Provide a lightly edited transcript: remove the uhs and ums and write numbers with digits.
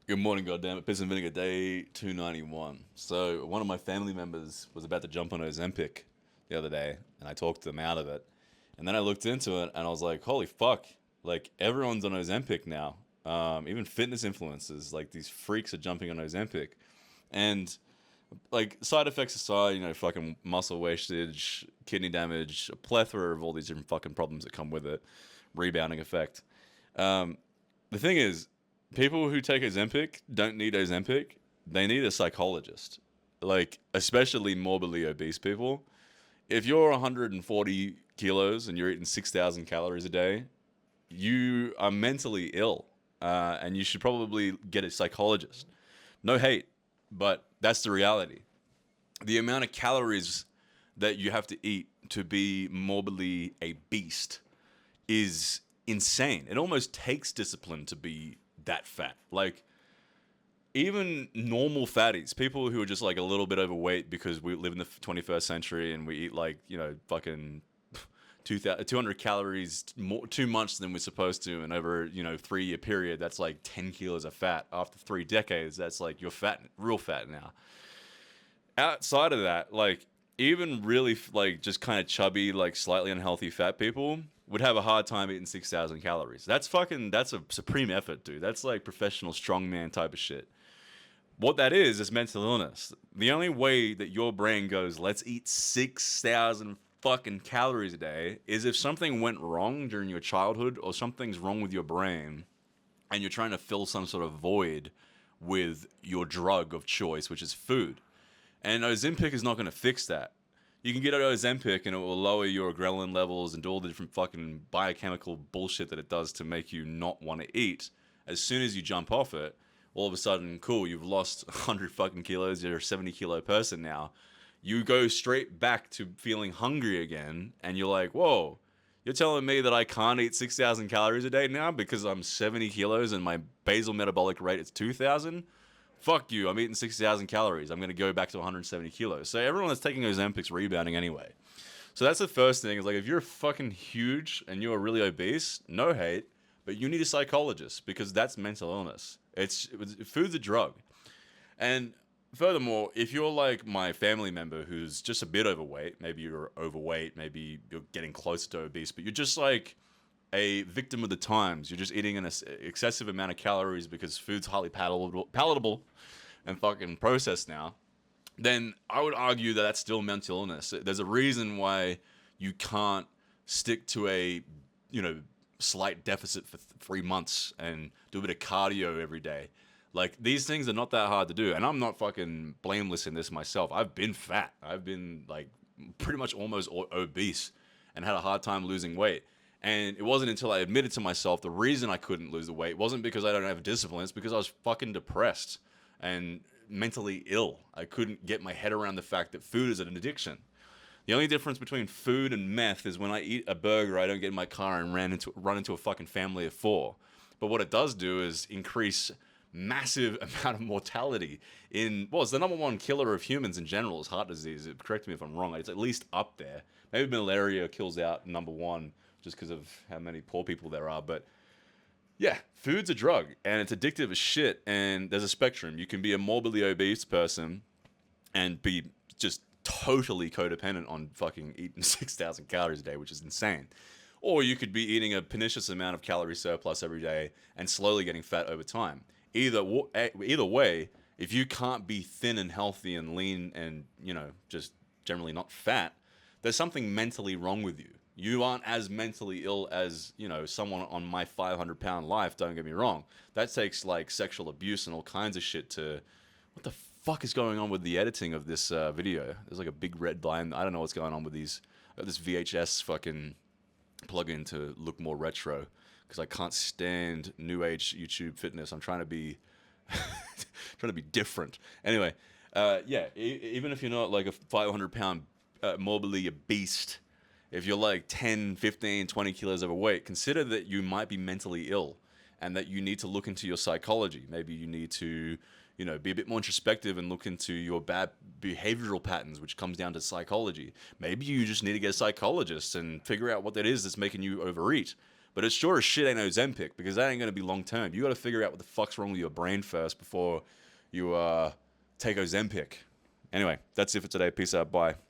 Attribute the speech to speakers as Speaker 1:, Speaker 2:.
Speaker 1: Good morning, goddammit. Piss and vinegar day 291. So, one of my family members was about to jump on Ozempic the other day, and I talked them out of it. And then I looked into it, and I was like, holy fuck. Like, everyone's on Ozempic now. Even fitness influencers, like, these freaks are jumping on Ozempic. And, like, side effects aside, fucking muscle wastage, kidney damage, a plethora of all these different fucking problems that come with it, rebounding effect. Um, the thing is, people who take Ozempic don't need Ozempic. They need a psychologist. Like, especially morbidly obese people. If you're 140 kilos and you're eating 6,000 calories a day, you are mentally ill. And you should probably get a psychologist. No hate, but that's the reality. The amount of calories that you have to eat to be morbidly a beast is insane. It almost takes discipline to be that fat. Like, even normal fatties, people who are just like a little bit overweight because we live in the 21st century and we eat like, fucking 200 calories more, too much than we're supposed to. And over, 3 year period, that's like 10 kilos of fat. After 3 decades, that's like you're fat, real fat now. Outside of that, like, even really like just kind of chubby, like slightly unhealthy fat people would have a hard time eating 6,000 calories. That's a supreme effort, dude. That's like professional strongman type of shit. What that is mental illness. The only way that your brain goes, let's eat 6,000 fucking calories a day, is if something went wrong during your childhood or something's wrong with your brain and you're trying to fill some sort of void with your drug of choice, which is food. And Ozempic is not going to fix that. You can get Ozempic and it will lower your adrenaline levels and do all the different fucking biochemical bullshit that it does to make you not want to eat. As soon as you jump off it, all of a sudden, cool, you've lost 100 fucking kilos, you're a 70 kilo person now. You go straight back to feeling hungry again, and you're like, whoa, you're telling me that I can't eat 6,000 calories a day now because I'm 70 kilos and my basal metabolic rate is 2,000? Fuck you, I'm eating 60,000 calories. I'm going to go back to 170 kilos. So everyone that's taking Ozempic's rebounding anyway. So that's the first thing, is like, if you're fucking huge and you're really obese, no hate, but you need a psychologist because that's mental illness. Food's a drug. And furthermore, if you're like my family member who's just a bit overweight, maybe you're overweight, maybe you're getting closer to obese, but you're just like a victim of the times. You're just eating an excessive amount of calories because food's highly palatable and fucking processed now, then I would argue that that's still mental illness. There's a reason why you can't stick to a, slight deficit for 3 months and do a bit of cardio every day. Like, these things are not that hard to do. And I'm not fucking blameless in this myself. I've been fat. I've been, like, pretty much almost obese and had a hard time losing weight. And it wasn't until I admitted to myself the reason I couldn't lose the weight wasn't because I don't have discipline. It's because I was fucking depressed and mentally ill. I couldn't get my head around the fact that food is an addiction. The only difference between food and meth is when I eat a burger, I don't get in my car and run into a fucking family of four. But what it does do is increase massive amount of mortality in, well, it's the number one killer of humans in general is heart disease. Correct me if I'm wrong. It's at least up there. Maybe malaria kills out number one just because of how many poor people there are. But yeah, food's a drug and it's addictive as shit. And there's a spectrum. You can be a morbidly obese person and be just totally codependent on fucking eating 6,000 calories a day, which is insane. Or you could be eating a pernicious amount of calorie surplus every day and slowly getting fat over time. Either way, if you can't be thin and healthy and lean and, just generally not fat, there's something mentally wrong with you. You aren't as mentally ill as, someone on my 500-pound life, don't get me wrong. That takes, like, sexual abuse and all kinds of shit to... What the fuck is going on with the editing of this video? There's, like, a big red line. I don't know what's going on with these... this VHS fucking plugin to look more retro, because I can't stand new age YouTube fitness. I'm trying to be... trying to be different. Anyway, yeah, even if you're not, like, a 500-pound morbidly obese... If you're like 10, 15, 20 kilos overweight, consider that you might be mentally ill and that you need to look into your psychology. Maybe you need to, be a bit more introspective and look into your bad behavioral patterns, which comes down to psychology. Maybe you just need to get a psychologist and figure out what that is that's making you overeat. But it sure as shit ain't Ozempic, because that ain't going to be long term. You got to figure out what the fuck's wrong with your brain first before you take Ozempic. Anyway, that's it for today. Peace out. Bye.